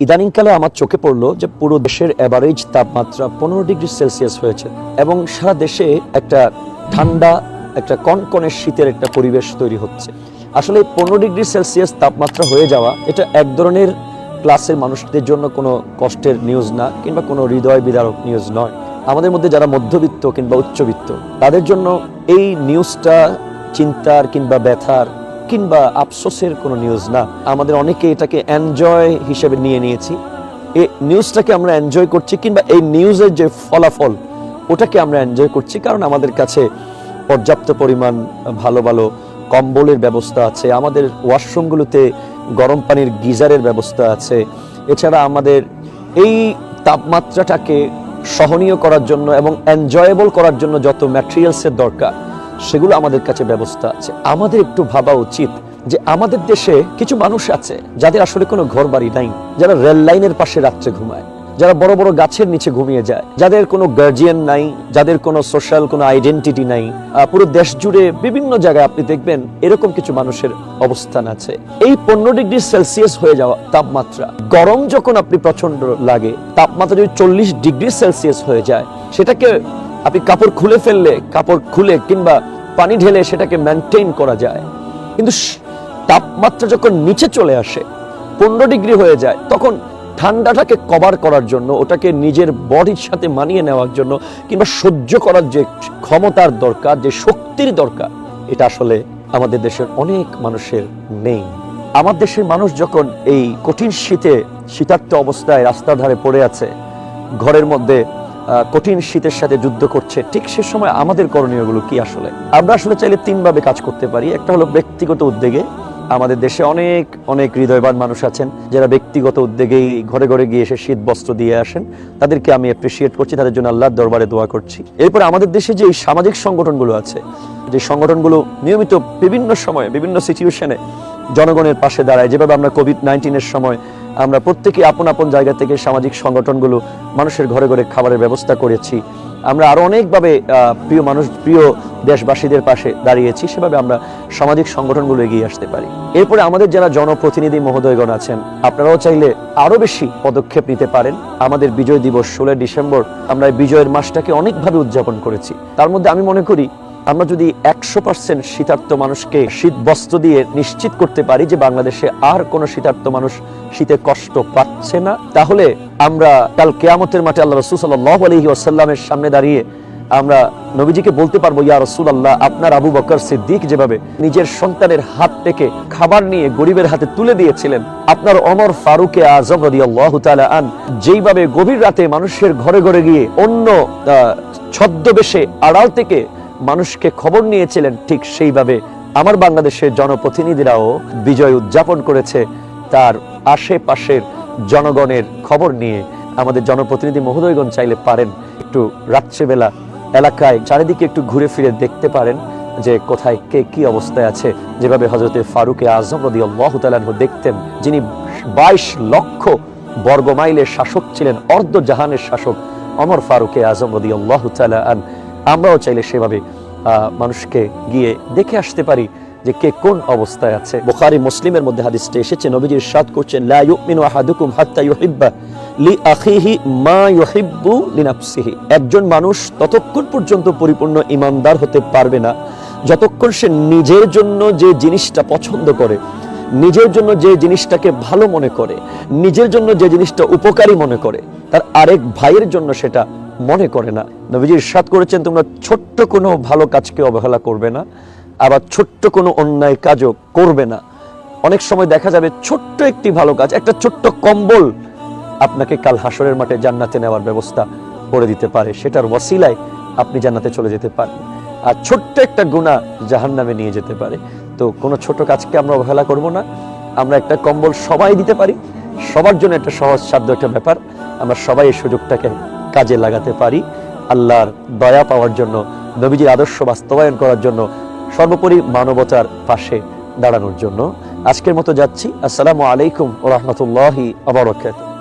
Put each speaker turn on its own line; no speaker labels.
ইদানিংকালে আমার চোখে পড়লো যে পুরো দেশের অ্যাভারেজ তাপমাত্রা 15 ডিগ্রি সেলসিয়াস হয়েছে এবং সারা দেশে একটা ঠান্ডা, একটা কনকনে শীতের একটা পরিবেশ তৈরি হচ্ছে। আসলে 15 ডিগ্রি সেলসিয়াস তাপমাত্রা হয়ে যাওয়া এটা এক ধরনের ক্লাসের মানুষদের জন্য কোনো কষ্টের নিউজ না, কিংবা কোনো হৃদয় বিদারক নিউজ নয়। আমাদের মধ্যে যারা মধ্যবিত্ত কিংবা উচ্চবিত্ত তাদের জন্য এই নিউজটা চিন্তার কিংবা ব্যথার কিংবা আফসোসের কোনো নিউজ না। আমাদের অনেকে এটাকে এনজয় হিসেবে নিয়ে নিয়েছি। এই নিউজটাকে আমরা এনজয় করছি, কিংবা এই নিউজের যে ফলাফল ওটাকে আমরা এনজয় করছি, কারণ আমাদের কাছে পর্যাপ্ত পরিমাণ ভালো ভালো কম্বলের ব্যবস্থা আছে, আমাদের ওয়াশরুমগুলোতে গরম পানির গিজারের ব্যবস্থা আছে। এছাড়া আমাদের এই তাপমাত্রাটাকে সহনীয় করার জন্য এবং এনজয়েবল করার জন্য যত ম্যাটেরিয়ালসের দরকার সেগুলো আমাদের কাছে ব্যবস্থা আছে। আমাদের একটু ভাবা উচিত যে আমাদের দেশে কিছু মানুষ আছে যাদের আসলে কোনো ঘর বাড়ি নাই, যারা রেল লাইনের পাশে রাত্রে ঘুমায়, যারা বড় বড় গাছের নিচে ঘুমিয়ে যায়, যাদের কোনো গার্জিয়ান নাই, যাদের কোনো সোশ্যাল কোনো আইডেন্টিটি নাই। পুরো দেশ জুড়ে বিভিন্ন জায়গায় আপনি দেখবেন এরকম কিছু মানুষের অবস্থান আছে। এই 15 ডিগ্রি সেলসিয়াস হয়ে যাওয়া তাপমাত্রা, গরম যখন আপনি প্রচন্ড লাগে, তাপমাত্রা যদি 40 ডিগ্রি সেলসিয়াস হয়ে যায়, সেটাকে আপনি কাপড় খুলে ফেললে, কাপড় খুলে কিংবা পানি ঢেলে সেটাকে মেনটেন করা যায়। কিন্তু তাপমাত্রা যখন নিচে চলে আসে, 15 ডিগ্রি হয়ে যায়, তখন ঠান্ডাটাকে কভার করার জন্য, ওটাকে নিজের বডির সাথে মানিয়ে নেওয়ার জন্য কিংবা সহ্য করার যে ক্ষমতার দরকার, যে শক্তির দরকার, এটা আসলে আমাদের দেশের অনেক মানুষের নেই। আমার দেশের মানুষ যখন এই কঠিন শীতে শীতার্ত অবস্থায় রাস্তার ধারে পড়ে আছে, ঘরের মধ্যে কঠিন শীতের সাথে যুদ্ধ করছে, ঠিক সে সময় আমাদের করণীয়গুলো কি? আসলে আমরা আসলে চাইলে 3 ভাবে কাজ করতে পারি। একটা হলো ব্যক্তিগত উদ্যোগে। আমাদের দেশে অনেক অনেক হৃদয়বান মানুষ আছেন যারা ব্যক্তিগত উদ্যোগেই ঘরে ঘরে গিয়ে এসে শীত বস্ত্র দিয়ে আসেন, তাদেরকে আমি অ্যাপ্রিসিয়েট করছি, তাদের জন্য আল্লাহর দরবারে দোয়া করছি। এরপরে আমাদের দেশে যে সামাজিক সংগঠনগুলো আছে, যে সংগঠনগুলো নিয়মিত বিভিন্ন সময়ে বিভিন্ন সিচুয়েশনে জনগণের পাশে দাঁড়ায়, যেভাবে আমরা কোভিড-19 সময় আমরা প্রত্যেকে আপন আপন জায়গা থেকে সামাজিক সংগঠনগুলো মানুষের ঘরে ঘরে খাবারের ব্যবস্থা করেছি, আমরা আরো অনেকভাবে প্রিয় মানুষ, প্রিয় দেশবাসীদের পাশে দাঁড়িয়েছি, সেভাবে আমরা সামাজিক সংগঠনগুলো এগিয়ে আসতে পারি। এরপরে আমাদের যারা জনপ্রতিনিধি মহোদয়গণ আছেন, আপনারাও চাইলে আরো বেশি পদক্ষেপ নিতে পারেন। আমাদের বিজয় দিবস 16 ডিসেম্বর আমরা এই বিজয়ের মাসটাকে অনেকভাবে উদযাপন করেছি। তার মধ্যে আমি মনে করি আমরা যদি 100% শীতার্ত মানুষকে শীত বস্ত্র দিয়ে নিশ্চিত করতে পারি যে বাংলাদেশে আর কোনো শীতার্ত মানুষ শীতে কষ্ট পাচ্ছে না, তাহলে আমরা কাল কিয়ামতের মাঠে আল্লাহ রাসূল সাল্লাল্লাহু আলাইহি ওয়াসাল্লামের সামনে দাঁড়িয়ে আমরা নবীজিকে বলতে পারবো, ইয়া রাসূলুল্লাহ, আপনার আবু বকর সিদ্দিক যেভাবে নিজের সন্তানের হাত থেকে খাবার নিয়ে গরিবের হাতে তুলে দিয়েছিলেন, আপনার ওমর ফারুক আযম রাদিয়াল্লাহু তাআলা আন যেইভাবে গভীর রাতে মানুষের ঘরে ঘরে গিয়ে অন্য ছদ্মবেশে আড়াল থেকে মানুষকে খবর নিয়েছিলেন, ঠিক সেইভাবে আমার বাংলাদেশের জনপ্রতিনিধিরাও বিজয় উদযাপন করেছে তার আশেপাশের জনগণের খবর নিয়ে। আমাদের জনপ্রতিনিধি মহোদয়গণ চাইলে পারেন একটু রাত্রেবেলা এলাকায় চারিদিকে একটু ঘুরে ফিরে দেখতে পারেন যে কোথায় কে কি অবস্থায় আছে, যেভাবে হযরতে ফারুক আযম রাদিয়াল্লাহু তাআলা আনহু দেখতেন, যিনি 22 লক্ষ বর্গ মাইলের শাসক ছিলেন, অর্ধ জাহানের শাসক ওমর ফারুক আযম রাদিয়াল্লাহু তাআলা আন। আমরাও চাইলে সেভাবে মানুষকে গিয়ে দেখে আসতে পারি যে কে কোন অবস্থায় আছে। বুখারী মুসলিমের মধ্যে হাদিসটা এসেছে, নবীজি ইরশাদ করছেন, লা ইউমিনু আহাদুকুম হাত্তা ইউহিব্বা লিআখিহি মা ইউহিব্বু লিনাফসিহি। একজন মানুষ ততক্ষণ পর্যন্ত পরিপূর্ণ ঈমানদার হতে পারবে না যতক্ষণ সে নিজের জন্য যে জিনিসটা পছন্দ করে, নিজের জন্য যে জিনিসটাকে ভালো মনে করে, নিজের জন্য যে জিনিসটা উপকারী মনে করে, তার আরেক ভাইয়ের জন্য সেটা মনে করে না। নবীজি ইরশাদ করেছেন, তোমরা ছোট্ট কোনো ভালো কাজকে অবহেলা করবে না, আবার ছোট্ট কোনো অন্যায় কাজও করবে না। অনেক সময় দেখা যাবে ছোট্ট একটি ভালো কাজ, একটা ছোট্ট কম্বল আপনাকে কাল হাসরের মাঠে জান্নাতে নেওয়ার ব্যবস্থা করে দিতে পারে, সেটার ওয়াসিলায় আপনি জান্নাতে চলে যেতে পারেন। আর ছোট্ট একটা গুনাহ জাহান্নামে নিয়ে যেতে পারে। তো কোনো ছোট কাজকে আমরা অবহেলা করব না। আমরা একটা কম্বল সবাই দিতে পারি, সবার জন্য একটা সহজ সাধ্য একটা ব্যাপার, আমরা সবাই এই সুযোগটাকে কাজে লাগাতে পারি আল্লাহর দয়া পাওয়ার জন্য, নবীজির আদর্শ বাস্তবায়ন করার জন্য, সর্বোপরি মানবতার পাশে দাঁড়ানোর জন্য। আজকের মতো যাচ্ছি। আসসালামু আলাইকুম ওয়া রাহমাতুল্লাহি ওয়া বারাকাতুহু।